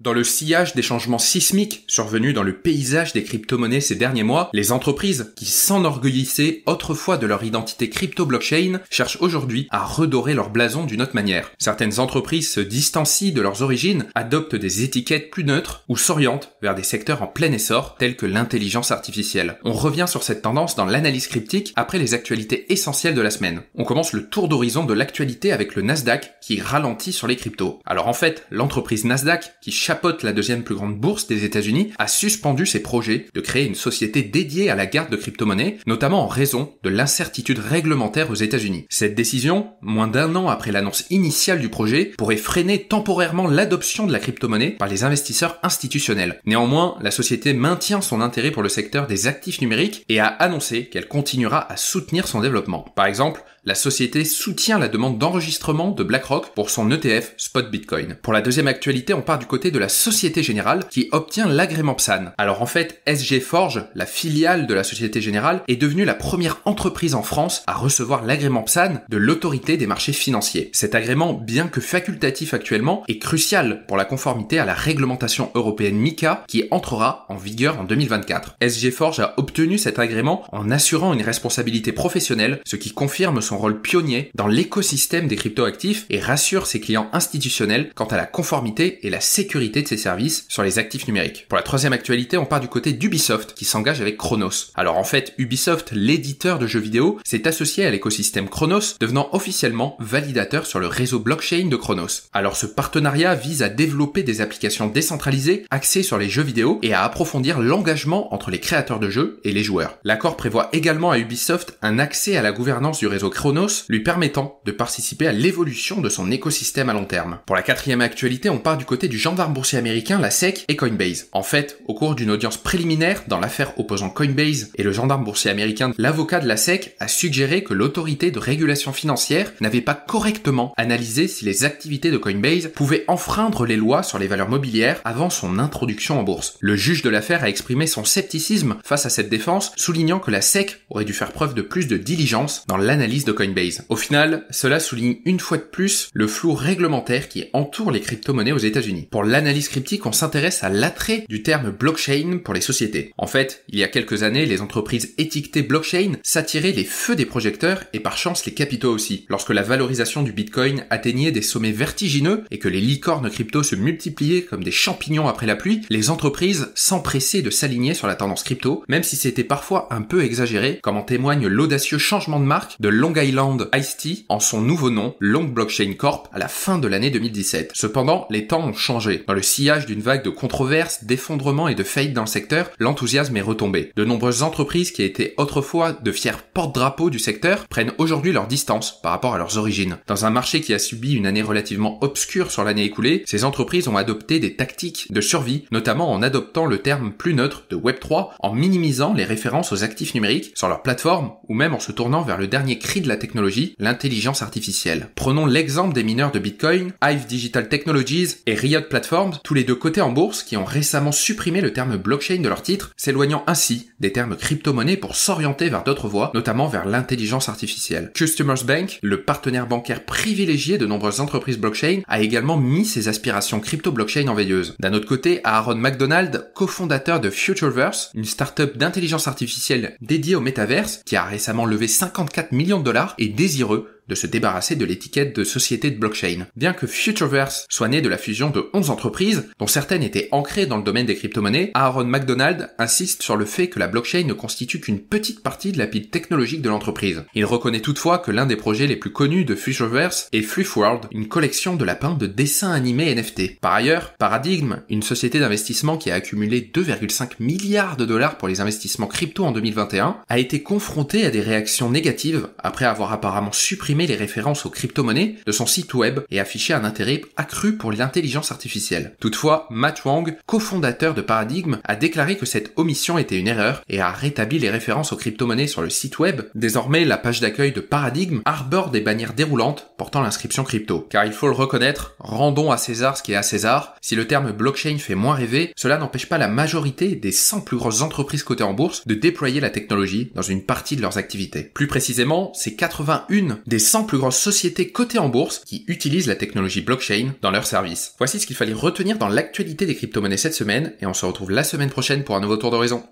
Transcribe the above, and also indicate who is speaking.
Speaker 1: Dans le sillage des changements sismiques survenus dans le paysage des crypto-monnaies ces derniers mois, les entreprises qui s'enorgueillissaient autrefois de leur identité crypto-blockchain cherchent aujourd'hui à redorer leur blason d'une autre manière. Certaines entreprises se distancient de leurs origines, adoptent des étiquettes plus neutres ou s'orientent vers des secteurs en plein essor tels que l'intelligence artificielle. On revient sur cette tendance dans l'analyse cryptique après les actualités essentielles de la semaine. On commence le tour d'horizon de l'actualité avec le Nasdaq qui ralentit sur les cryptos. Alors en fait, l'entreprise Nasdaq, qui chapeaute la deuxième plus grande bourse des États-Unis, a suspendu ses projets de créer une société dédiée à la garde de crypto-monnaies, notamment en raison de l'incertitude réglementaire aux États-Unis. Cette décision, moins d'un an après l'annonce initiale du projet, pourrait freiner temporairement l'adoption de la crypto-monnaie par les investisseurs institutionnels. Néanmoins, la société maintient son intérêt pour le secteur des actifs numériques et a annoncé qu'elle continuera à soutenir son développement. Par exemple, la société soutient la demande d'enregistrement de BlackRock pour son ETF Spot Bitcoin. Pour la deuxième actualité, on part du côté de la Société Générale qui obtient l'agrément PSAN. Alors en fait, SG Forge, la filiale de la Société Générale, est devenue la première entreprise en France à recevoir l'agrément PSAN de l'autorité des marchés financiers. Cet agrément, bien que facultatif actuellement, est crucial pour la conformité à la réglementation européenne MiCA qui entrera en vigueur en 2024. SG Forge a obtenu cet agrément en assurant une responsabilité professionnelle, ce qui confirme son rôle pionnier dans l'écosystème des cryptoactifs et rassure ses clients institutionnels quant à la conformité et la sécurité de ses services sur les actifs numériques. Pour la troisième actualité, on part du côté d'Ubisoft qui s'engage avec Chronos. Alors en fait, Ubisoft, l'éditeur de jeux vidéo, s'est associé à l'écosystème Chronos, devenant officiellement validateur sur le réseau blockchain de Chronos. Alors ce partenariat vise à développer des applications décentralisées axées sur les jeux vidéo et à approfondir l'engagement entre les créateurs de jeux et les joueurs. L'accord prévoit également à Ubisoft un accès à la gouvernance du réseau Chronos, lui permettant de participer à l'évolution de son écosystème à long terme. Pour la quatrième actualité, on part du côté du gendarme boursier américain, la SEC et Coinbase. En fait, au cours d'une audience préliminaire dans l'affaire opposant Coinbase et le gendarme boursier américain, l'avocat de la SEC a suggéré que l'autorité de régulation financière n'avait pas correctement analysé si les activités de Coinbase pouvaient enfreindre les lois sur les valeurs mobilières avant son introduction en bourse. Le juge de l'affaire a exprimé son scepticisme face à cette défense, soulignant que la SEC aurait dû faire preuve de plus de diligence dans l'analyse de Coinbase. Au final, cela souligne une fois de plus le flou réglementaire qui entoure les crypto-monnaies aux États-Unis. Pour l'analyse cryptique, on s'intéresse à l'attrait du terme blockchain pour les sociétés. En fait, il y a quelques années, les entreprises étiquetées blockchain s'attiraient les feux des projecteurs et par chance les capitaux aussi. Lorsque la valorisation du Bitcoin atteignait des sommets vertigineux et que les licornes crypto se multipliaient comme des champignons après la pluie, les entreprises s'empressaient de s'aligner sur la tendance crypto, même si c'était parfois un peu exagéré, comme en témoigne l'audacieux changement de marque de Long Island Iced Tea en son nouveau nom, Long Blockchain Corp, à la fin de l'année 2017. Cependant, les temps ont changé. Dans le sillage d'une vague de controverses, d'effondrements et de faillites dans le secteur, l'enthousiasme est retombé. De nombreuses entreprises qui étaient autrefois de fiers porte-drapeaux du secteur prennent aujourd'hui leur distance par rapport à leurs origines. Dans un marché qui a subi une année relativement obscure sur l'année écoulée, ces entreprises ont adopté des tactiques de survie, notamment en adoptant le terme plus neutre de Web3, en minimisant les références aux actifs numériques sur leur plateforme ou même en se tournant vers le dernier cri de la technologie, l'intelligence artificielle. Prenons l'exemple des mineurs de Bitcoin, Hive Digital Technologies et Riot Platforms, tous les deux cotés en bourse qui ont récemment supprimé le terme blockchain de leur titre, s'éloignant ainsi des termes crypto-monnaie pour s'orienter vers d'autres voies, notamment vers l'intelligence artificielle. Customers Bank, le partenaire bancaire privilégié de nombreuses entreprises blockchain, a également mis ses aspirations crypto-blockchain en veilleuse. D'un autre côté, Aaron McDonald, cofondateur de Futureverse, une startup d'intelligence artificielle dédiée au métaverse, qui a récemment levé 54 millions de dollars, est désireux de se débarrasser de l'étiquette de société de blockchain. Bien que Futureverse soit né de la fusion de 11 entreprises, dont certaines étaient ancrées dans le domaine des crypto-monnaies, Aaron McDonald insiste sur le fait que la blockchain ne constitue qu'une petite partie de la pile technologique de l'entreprise. Il reconnaît toutefois que l'un des projets les plus connus de Futureverse est Fluffworld, une collection de lapins de dessins animés NFT. Par ailleurs, Paradigm, une société d'investissement qui a accumulé 2,5 milliards de dollars pour les investissements crypto en 2021, a été confrontée à des réactions négatives après avoir apparemment supprimé les références aux crypto-monnaies de son site web et afficher un intérêt accru pour l'intelligence artificielle. Toutefois, Matt Wang, cofondateur de Paradigm, a déclaré que cette omission était une erreur et a rétabli les références aux crypto-monnaies sur le site web. Désormais, la page d'accueil de Paradigm arbore des bannières déroulantes portant l'inscription crypto. Car il faut le reconnaître, rendons à César ce qui est à César. Si le terme blockchain fait moins rêver, cela n'empêche pas la majorité des 100 plus grosses entreprises cotées en bourse de déployer la technologie dans une partie de leurs activités. Plus précisément, c'est 81 des 100 plus grosses sociétés cotées en bourse qui utilisent la technologie blockchain dans leurs services. Voici ce qu'il fallait retenir dans l'actualité des crypto-monnaies cette semaine, et on se retrouve la semaine prochaine pour un nouveau tour d'horizon.